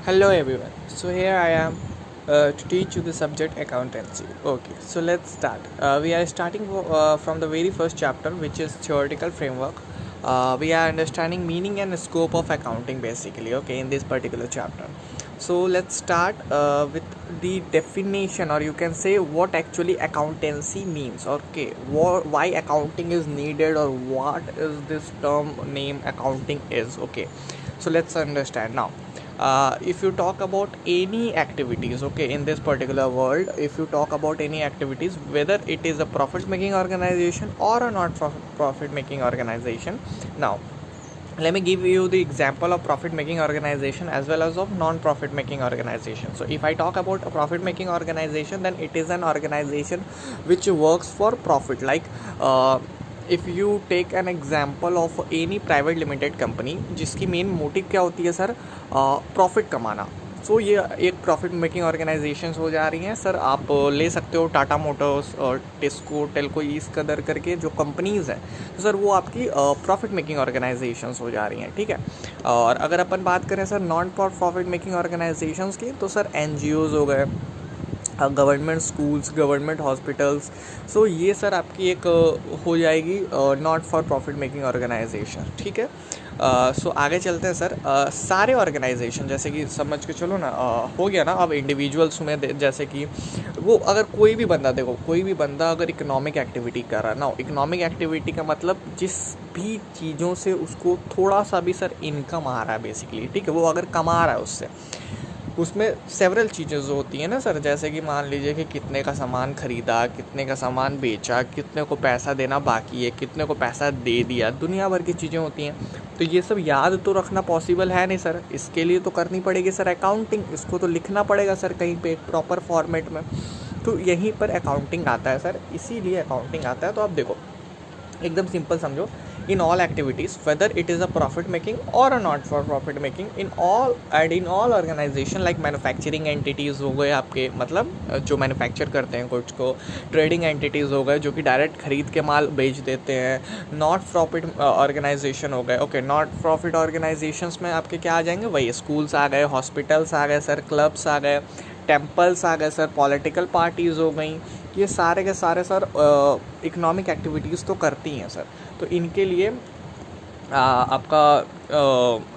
Hello everyone. So here I am to teach you the subject accountancy. Okay, so let's start. We are starting from the very first chapter, which is theoretical framework. We are understanding meaning and scope of accounting basically. Okay, in this particular chapter. So let's start with the definition, or you can say what actually accountancy means. Okay, why accounting is needed, or what is this term name accounting is. Okay, so let's understand now. If you talk about any activities, okay, in this particular world, if you talk about any activities, whether it is a profit making organization or a not profit making organization. Now let me give you the example of profit making organization as well as of non profit making organization. So if I talk about a profit making organization, then it is an organization which works for profit, like if you take an example of any private limited company, जिसकी main motive क्या होती है sir, profit कमाना. सो ये एक profit making organisations हो जा रही हैं सर. आप ले सकते हो टाटा मोटर्स और टिस्को टेल्को इस कदर करके जो कंपनीज़ हैं, तो सर वो आपकी प्रॉफिट मेकिंग ऑर्गेनाइजेशंस हो जा रही हैं. ठीक है. और अगर अपन बात करें sir non profit making organisations की, तो सर एनजीओज़ हो गए, government schools, government hospitals. So ये सर आपकी एक हो जाएगी not for profit making organisation. ठीक है. सो आगे चलते हैं सर. सारे ऑर्गेनाइजेशन, जैसे कि समझ के चलो ना, हो गया ना. अब इंडिविजुअल्स में जैसे कि वो अगर कोई भी बंदा, देखो कोई भी बंदा अगर इकोनॉमिक एक्टिविटी कर रहा है ना, इकोनॉमिक एक्टिविटी का मतलब जिस भी चीज़ों से उसको थोड़ा सा भी सर इनकम आ रहा है बेसिकली. ठीक है. वो अगर कमा रहा है उससे, उसमें सेवरल चीज़ें जो होती हैं ना सर, जैसे कि मान लीजिए कि कितने का सामान ख़रीदा, कितने का सामान बेचा, कितने को पैसा देना बाकी है, कितने को पैसा दे दिया, दुनिया भर की चीज़ें होती हैं. तो ये सब याद तो रखना पॉसिबल है नहीं सर. इसके लिए तो करनी पड़ेगी सर अकाउंटिंग. इसको तो लिखना पड़ेगा सर कहीं पे प्रॉपर फॉर्मेट में. तो यहीं पर अकाउंटिंग आता है सर, इसीलिए अकाउंटिंग आता है. तो आप देखो एकदम सिंपल समझो. in all activities, whether it is a profit making or a not for profit making, in all organization like manufacturing entities हो गए आपके, मतलब जो मैन्युफैक्चर करते हैं कुछ को, ट्रेडिंग एंटिटीज़ हो गए जो कि डायरेक्ट खरीद के माल बेच देते हैं, नॉट प्रॉफिट ऑर्गेनाइजेशन हो गए. ओके, नॉट प्रॉफिट ऑर्गेनाइजेशंस में आपके क्या आ जाएंगे, वही स्कूल्स आ गए, हॉस्पिटल्स आ गए सर, क्लब्स आ गए, टेम्पल्स आ गए सर, पॉलिटिकल पार्टीज़ हो गई. ये सारे के सारे सर इकोनॉमिक एक्टिविटीज़ तो करती हैं सर. तो इनके लिए आपका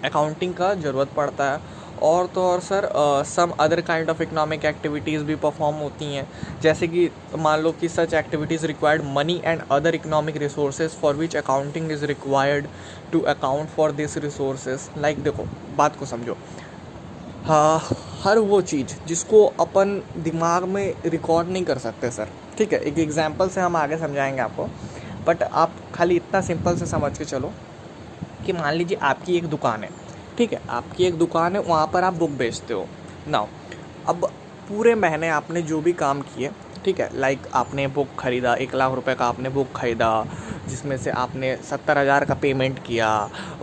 अकाउंटिंग का ज़रूरत पड़ता है. और तो और sir some other kind of economic activities भी परफॉर्म होती हैं, जैसे कि मान लो कि such activities required money and other economic resources for which accounting is required to account for this resources. Like देखो बात को समझो. हाँ, हर वो चीज़ जिसको अपन दिमाग में रिकॉर्ड नहीं कर सकते सर. ठीक है. एक एग्जांपल से हम आगे समझाएंगे आपको, बट आप खाली इतना सिंपल से समझ के चलो कि मान लीजिए आपकी एक दुकान है. ठीक है. आपकी एक दुकान है, वहाँ पर आप बुक बेचते हो. नाउ अब पूरे महीने आपने जो भी काम किए, ठीक है, लाइक आपने बुक ख़रीदा, 1 लाख रुपए का आपने बुक ख़रीदा, जिसमें से आपने 70,000 का पेमेंट किया.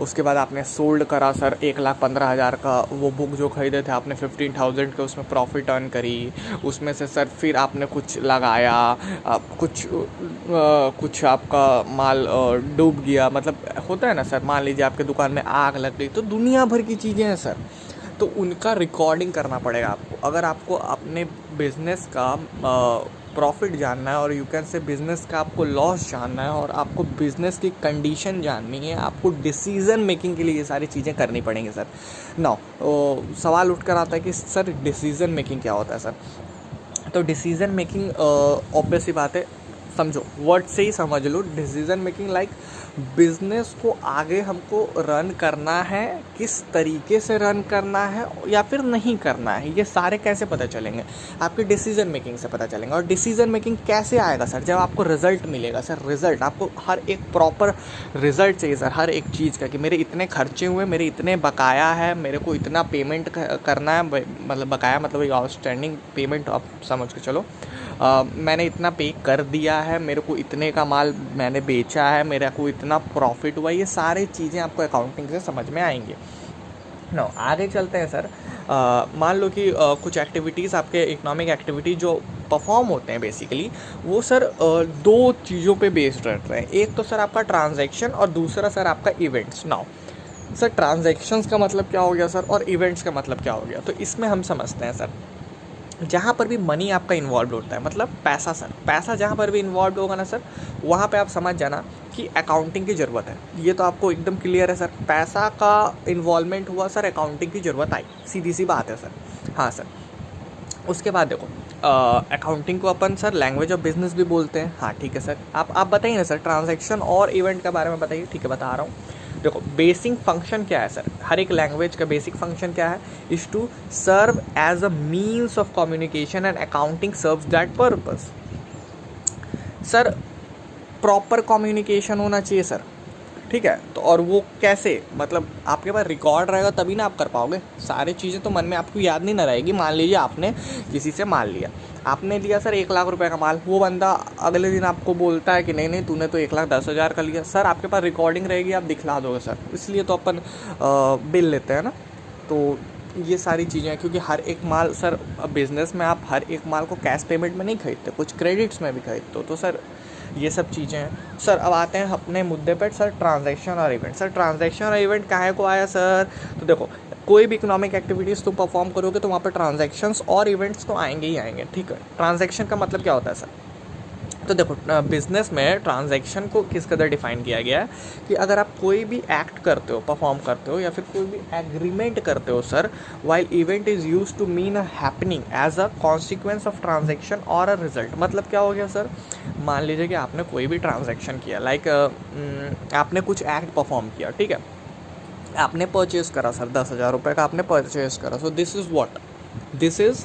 उसके बाद आपने सोल्ड करा सर 1,15,000 का वो बुक जो ख़रीदे थे आपने 15,000 के उसमें प्रॉफिट अर्न करी. उसमें से सर फिर आपने कुछ लगाया, कुछ आपका माल डूब गया. मतलब होता है ना सर, मान लीजिए आपके दुकान में आग लग गई, तो दुनिया भर की चीज़ें हैं सर. तो उनका रिकॉर्डिंग करना पड़ेगा आपको. अगर आपको अपने बिज़नेस का प्रॉफिट जानना है, और यू कैन से बिज़नेस का आपको लॉस जानना है, और आपको बिज़नेस की कंडीशन जाननी है, आपको डिसीज़न मेकिंग के लिए ये सारी चीज़ें करनी पड़ेंगी सर. नाउ सवाल उठ कर आता है कि सर डिसीज़न मेकिंग क्या होता है सर. तो डिसीज़न मेकिंग ऑब्वियस सी बात है, समझो वर्ड से ही समझ लो. डिसीज़न मेकिंग लाइक बिज़नेस को आगे हमको रन करना है, किस तरीके से रन करना है या फिर नहीं करना है, ये सारे कैसे पता चलेंगे, आपके डिसीज़न मेकिंग से पता चलेंगे. और डिसीज़न मेकिंग कैसे आएगा सर, जब आपको रिज़ल्ट मिलेगा सर. रिज़ल्ट आपको हर एक प्रॉपर रिज़ल्ट चाहिए सर हर एक चीज़ का, कि मेरे इतने खर्चे हुए, मेरे इतने बकाया है, मेरे को इतना पेमेंट करना है. मतलब बकाया मतलब आउटस्टैंडिंग पेमेंट, आप समझ के चलो. मैंने इतना पे कर दिया है, मेरे को इतने का माल मैंने बेचा है, मेरे को इतना प्रॉफिट हुआ. ये सारी चीज़ें आपको अकाउंटिंग से समझ में आएंगी. नो आगे चलते हैं सर. मान लो कि कुछ एक्टिविटीज़ आपके इकोनॉमिक एक्टिविटी जो परफॉर्म होते हैं बेसिकली, वो सर दो चीज़ों पे बेस्ड रहते हैं. एक तो सर आपका ट्रांजैक्शन, और दूसरा सर आपका इवेंट्स. नाउ सर ट्रांजैक्शंस का मतलब क्या हो गया सर, और इवेंट्स का मतलब क्या हो गया, तो इसमें हम समझते हैं सर, जहाँ पर भी मनी आपका इन्वॉल्व होता है, मतलब पैसा सर, पैसा जहाँ पर भी इन्वॉल्व होगा ना सर, वहाँ पे आप समझ जाना कि अकाउंटिंग की ज़रूरत है। ये तो आपको एकदम क्लियर है सर, पैसा का इन्वॉल्वमेंट हुआ सर, अकाउंटिंग की ज़रूरत आई, सीधी सी बात है सर। हाँ सर, उसके बाद देखो अकाउंटिंग को अपन सर लैंग्वेज ऑफ बिजनेस भी बोलते हैं। हाँ ठीक है सर, आप बताइए ना सर, ट्रांजैक्शन और इवेंट के बारे में बताइए। ठीक है, बता रहा हूँ। देखो बेसिक फंक्शन क्या है सर, हर एक लैंग्वेज का बेसिक फंक्शन क्या है, is to serve as a means of communication and accounting serves that purpose. Sir proper communication होना चाहिए सर, ठीक है, तो और वो कैसे, मतलब आपके पास रिकॉर्ड रहेगा तभी ना आप कर पाओगे। सारी चीज़ें तो मन में आपको याद नहीं ना रहेगी। मान लीजिए आपने किसी से माल लिया, आपने लिया सर 1 लाख रुपए का माल, वो बंदा अगले दिन आपको बोलता है कि नहीं नहीं तूने तो 1,10,000 का लिया। सर आपके पास रिकॉर्डिंग रहेगी, आप दिखला दोगे सर, इसलिए तो अपन बिल लेते हैं ना। तो ये सारी चीज़ें हैं, क्योंकि हर एक माल सर बिज़नेस में आप हर एक माल को कैश पेमेंट में नहीं खरीदते, कुछ क्रेडिट्स में भी खरीदते हो। तो सर ये सब चीज़ें हैं सर। अब आते हैं अपने मुद्दे पर सर, ट्रांजैक्शन और इवेंट। सर ट्रांजैक्शन और इवेंट काहे को आया सर, तो देखो कोई भी इकोनॉमिक एक्टिविटीज़ तुम परफॉर्म करोगे तो वहाँ पर ट्रांजैक्शंस और इवेंट्स तो आएंगे ही आएंगे। ठीक है, ट्रांजैक्शन का मतलब क्या होता है सर, तो देखो बिजनेस में ट्रांजैक्शन को किस कदर डिफाइन किया गया है कि अगर आप कोई भी एक्ट करते हो, परफॉर्म करते हो, या फिर कोई भी एग्रीमेंट करते हो sir, while event is use to mean a happening as a consequence of transaction और अ रिजल्ट। मतलब क्या हो गया सर, मान लीजिए कि आपने कोई भी ट्रांजैक्शन किया, लाइक आपने कुछ एक्ट परफॉर्म किया, ठीक है, आपने परचेज करा सर 10,000 रुपये का आपने परचेज करा। So this is what, this is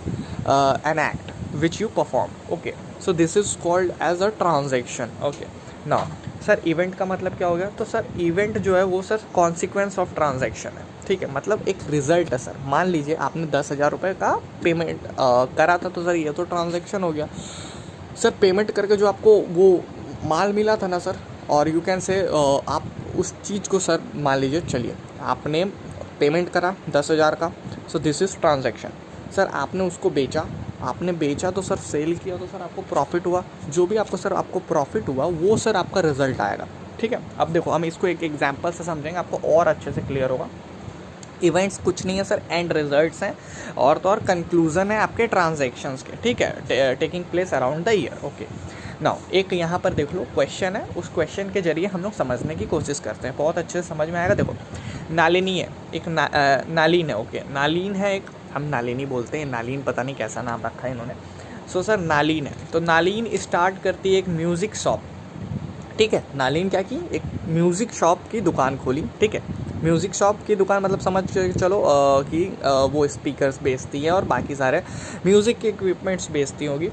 an act which you perform. Okay, so this is called as a transaction. Okay, now sir event का मतलब क्या हो गया, तो सर इवेंट जो है वो सर कॉन्सिक्वेंस ऑफ ट्रांजैक्शन है। ठीक है, मतलब एक रिजल्ट है सर। मान लीजिए आपने 10,000 रुपये का पेमेंट करा था, तो सर ये तो ट्रांजैक्शन हो गया सर। पेमेंट करके जो आपको वो माल मिला था ना सर, और यू कैन से आप उस चीज़ को सर, मान लीजिए चलिए आपने पेमेंट करा 10,000 का, सो दिस इज़ ट्रांजैक्शन। सर आपने उसको बेचा, आपने बेचा तो सर सेल किया, तो सर आपको प्रॉफिट हुआ। जो भी आपको सर आपको प्रॉफिट हुआ वो सर आपका रिजल्ट आएगा। ठीक है, अब देखो हम इसको एक एग्जांपल से समझेंगे, आपको और अच्छे से क्लियर होगा। इवेंट्स कुछ नहीं है सर, एंड रिजल्ट्स हैं, और तो और कंक्लूजन है आपके ट्रांजैक्शंस के। ठीक है, taking place around the year. Okay, now एक यहाँ पर देख लो क्वेश्चन है, उस क्वेश्चन के जरिए हम लोग समझने की कोशिश करते हैं, बहुत अच्छे से समझ में आएगा। देखो नालिनी है एक, नालीन है। ओके, नालीन है एक, हम नालिनी बोलते हैं, नालीन पता नहीं कैसा नाम रखा है इन्होंने। सो सर नालीन है, तो नालीन स्टार्ट करती है एक म्यूज़िक शॉप। ठीक है, नालीन क्या की, एक म्यूज़िक शॉप की दुकान खोली। ठीक है, म्यूज़िक शॉप की दुकान मतलब समझ के चलो कि वो स्पीकर्स बेचती है और बाकी सारे म्यूज़िक के इक्विपमेंट्स बेचती होगी।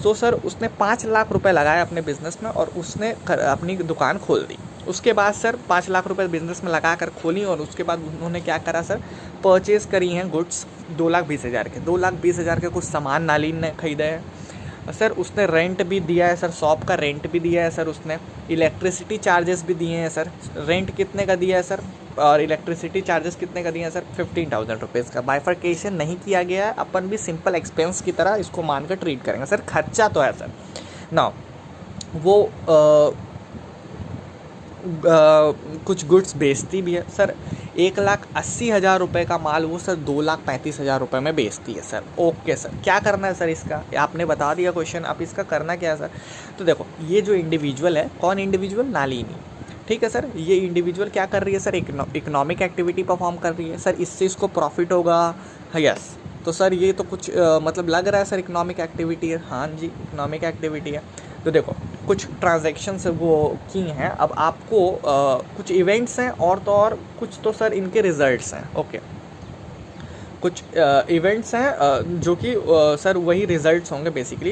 तो सर उसने 5 लाख रुपए लगाए अपने बिज़नेस में और उसने अपनी दुकान खोल दी। उसके बाद सर 5 लाख रुपए बिज़नेस में लगा कर खोली, और उसके बाद उन्होंने क्या करा सर, परचेज़ करी हैं गुड्स 2,20,000 के, 2,20,000 के कुछ सामान नालीन ने खरीदे हैं सर। उसने रेंट भी दिया है सर, शॉप का रेंट भी दिया है सर, उसने इलेक्ट्रिसिटी चार्जेस भी दिए हैं सर। रेंट कितने का दिया है सर, और इलेक्ट्रिसिटी चार्जेस कितने का दिए हैं सर, 15,000 रुपीज़ का। बाइफर्केशन नहीं किया गया है, अपन भी सिंपल एक्सपेंस की तरह इसको मानकर ट्रीट करेंगे सर, खर्चा तो है सर। नाउ वो कुछ गुड्स बेचती भी है सर। 1,80,000 रुपये का माल वो सर 2,35,000 रुपये में बेचती है सर। ओके सर, क्या करना है सर इसका, आपने बता दिया क्वेश्चन, अब इसका करना क्या है सर। तो देखो ये जो इंडिविजुअल है, कौन इंडिविजुअल, नालिनी। ठीक है सर, ये इंडिविजुअल क्या कर रही है सर, इकोनॉमिक एक्टिविटी परफॉर्म कर रही है सर, इससे इसको प्रॉफिट होगा। यस, तो सर ये तो कुछ मतलब लग रहा है सर इकोनॉमिक एक्टिविटी है। हाँ जी, इकोनॉमिक एक्टिविटी है। तो देखो कुछ ट्रांजैक्शंस वो की हैं, अब आपको कुछ इवेंट्स हैं, और तो और कुछ तो सर इनके रिजल्ट्स हैं। ओके, कुछ इवेंट्स हैं जो कि सर वही रिजल्ट्स होंगे basically.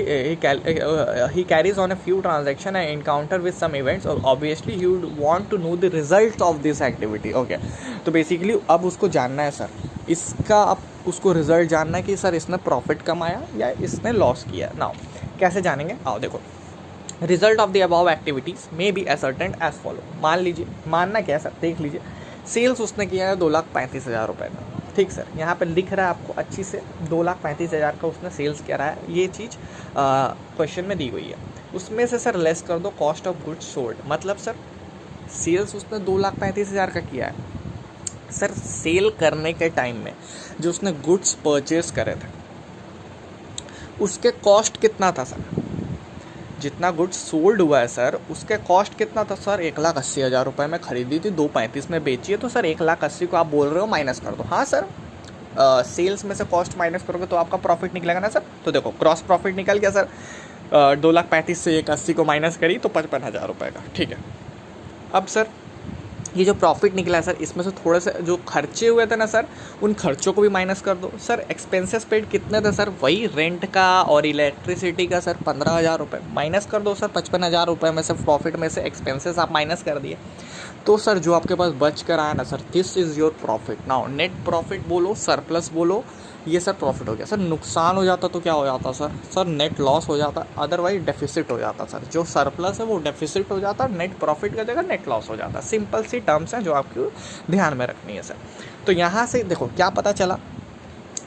He carries on a few transaction and encounter with some events, और obviously he would want to know the result of this activity. Okay, तो बेसिकली अब उसको जानना है सर, इसका अब उसको रिजल्ट जानना है कि सर इसने प्रॉफिट कमाया या इसने लॉस किया। नाउ कैसे जानेंगे, आओ देखो। Result of the above activities may be ascertained as follow. मान लीजिए, मानना क्या है सर, देख लीजिए, सेल्स उसने किया है 2,35,000 रुपये का। ठीक सर, यहाँ पर लिख रहा है आपको अच्छी से, 2,35,000 का उसने सेल्स करा है, ये चीज़ क्वेश्चन में दी हुई है। उसमें से सर लेस कर दो कॉस्ट ऑफ गुड्स सोल्ड, मतलब सर सेल्स उसने 2,35,000 का किया है, सर सेल करने के टाइम में जो उसने गुड्स परचेज करे थे उसके कॉस्ट कितना था सर, जितना गुड्स सोल्ड हुआ है सर उसके कॉस्ट कितना था सर, 1,80,000 रुपये में खरीदी थी, 235 में बेची है, तो सर 1,80,000 को आप बोल रहे हो माइनस कर दो। हाँ सर, सेल्स में से कॉस्ट माइनस करोगे तो आपका प्रॉफिट निकलेगा ना सर। तो देखो क्रॉस प्रॉफिट निकल गया सर, 2,35,000 से 1,80,000 को माइनस करी तो 55,000 रुपये का। ठीक है, अब सर ये जो प्रॉफिट निकला है सर इसमें से थोड़े से जो खर्चे हुए थे ना सर उन खर्चों को भी माइनस कर दो। सर एक्सपेंसेस पेड कितने थे सर, वही रेंट का और इलेक्ट्रिसिटी का सर 15,000 रुपये माइनस कर दो सर। 55,000 रुपये में से प्रॉफिट में से एक्सपेंसेस आप माइनस कर दिए, तो सर जो आपके पास बच कर आया ना sir, this is your profit. Now net profit बोलो, सरप्लस बोलो, ये सर प्रॉफिट हो गया। सर नुकसान हो जाता तो क्या हो जाता सर, सर नेट लॉस हो जाता, अदरवाइज डेफिसिट हो जाता सर। जो सरप्लस है वो डेफिसिट हो जाता, नेट प्रॉफिट का जगह नेट लॉस हो जाता। सिंपल सी टर्म्स हैं जो आपको ध्यान में रखनी है सर। तो यहाँ से देखो क्या पता चला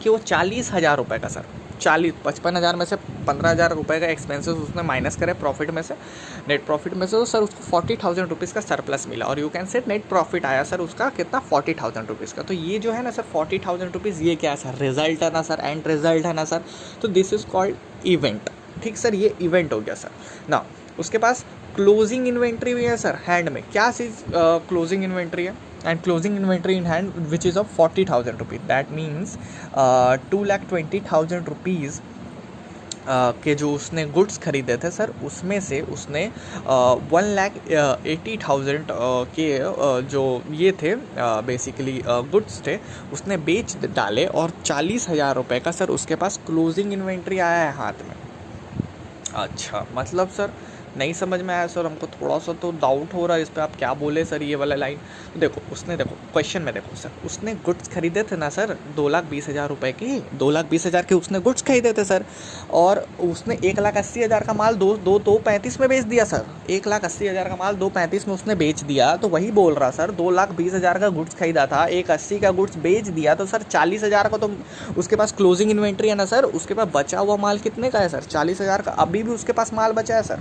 कि वो 40,000 रुपये का सर 55,000 में से 15,000 रुपये का एक्सपेंसेस उसने माइनस करे प्रॉफिट में से, नेट प्रॉफिट में से, तो सर उसको 40,000 रुपीज़ का सरप्लस मिला। और you can say net profit आया सर उसका कितना, 40,000 रुपीज़ का। तो ये जो है ना सर 40,000 रुपीज़, ये क्या है सर, रिजल्ट है ना सर, एंड रिजल्ट है ना सर। तो दिस इज़ कॉल्ड इवेंट। ठीक सर, ये इवेंट हो गया सर। ना उसके पास क्लोजिंग इन्वेंट्री भी है सर हैंड में। क्या चीज़ क्लोजिंग इन्वेंट्री है, and closing inventory in hand which is of 40,000 rupees, that means 2,20,000 rupees के जो उसने गुड्स खरीदे थे सर उसमें से उसने 1,80,000 के जो ये थे बेसिकली गुड्स थे उसने बेच डाले, और 40,000 रुपये का सर उसके पास क्लोजिंग इन्वेंट्री आया है हाथ में। अच्छा, मतलब सर नहीं समझ में आया सर, हमको थोड़ा सा तो डाउट हो रहा है इस पर, आप क्या बोले सर ये वाला लाइन। तो देखो उसने, देखो क्वेश्चन में देखो सर, उसने गुड्स खरीदे थे ना सर 2,20,000 रुपये के, 2,20,000 के उसने गुड्स खरीदे थे सर, और उसने 1,80,000 का माल 235 में बेच दिया सर। 1,80,000 का माल 235 में उसने बेच दिया, तो वही बोल रहा सर 2,20,000 का गुड्स खरीदा था, 1,80 का गुड्स बेच दिया, तो सर 40,000 का तो उसके पास क्लोजिंग इन्वेंट्री है ना सर। उसके पास बचा हुआ माल कितने का है सर, 40,000 का अभी भी उसके पास माल बचा है सर।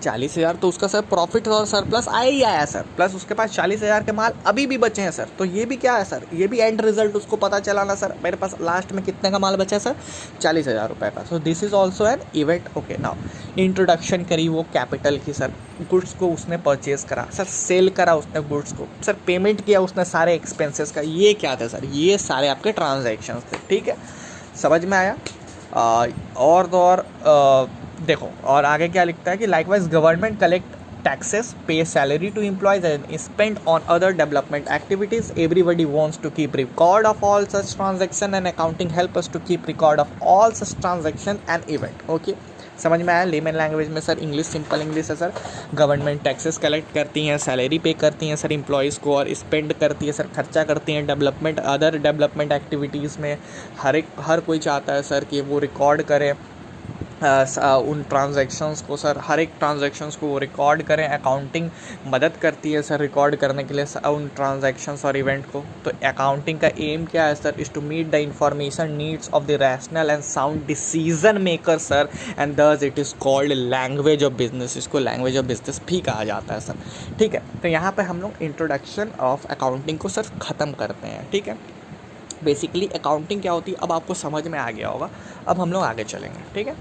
40,000 तो उसका सर प्रॉफिट और सरप्लस आया ही आया सर, प्लस उसके पास 40,000 के माल अभी भी बचे हैं सर। तो ये भी क्या है सर, ये भी एंड रिजल्ट उसको पता चला ना सर, मेरे पास लास्ट में कितने का माल बचा है सर, 40,000 रुपये का। So this is also an event. Okay, now introduction करी वो कैपिटल की सर, गुड्स को उसने परचेज करा सर, सेल करा उसने गुड्स को सर, पेमेंट किया उसने सारे एक्सपेंसेस का। ये क्या थे सर, ये सारे आपके ट्रांजेक्शन थे। ठीक है, समझ में आया। और तो और देखो और आगे क्या लिखता है कि likewise government collect taxes, pay salary to employees and spend on other development activities. Everybody wants to keep record of all such transaction and accounting help us to keep record of all such transaction and event. Okay, समझ में आया। Layman language में sir English, simple English है sir. Government taxes collect करती हैं, salary पे करती हैं सर एम्प्लॉयज़ को, और स्पेंड करती है सर, खर्चा करती हैं डेवलपमेंट, अदर डेवलपमेंट एक्टिविटीज़ में। हर कोई चाहता है सर कि वो रिकॉर्ड करे उन ट्रांजैक्शंस को सर, हर एक ट्रांजैक्शंस को वो रिकॉर्ड करें। अकाउंटिंग मदद करती है सर रिकॉर्ड करने के लिए उन ट्रांजैक्शंस और इवेंट को। तो अकाउंटिंग का एम क्या है sir, is to meet the information needs of the rational and sound decision maker sir, and thus it is called language of business. इसको लैंग्वेज ऑफ बिजनेस भी कहा जाता है सर। ठीक है, तो यहाँ पर हम लोग इंट्रोडक्शन ऑफ अकाउंटिंग को सर ख़त्म करते हैं। ठीक है, बेसिकली अकाउंटिंग क्या होती है अब आपको समझ में आ गया होगा। अब हम लोग आगे चलेंगे। ठीक है।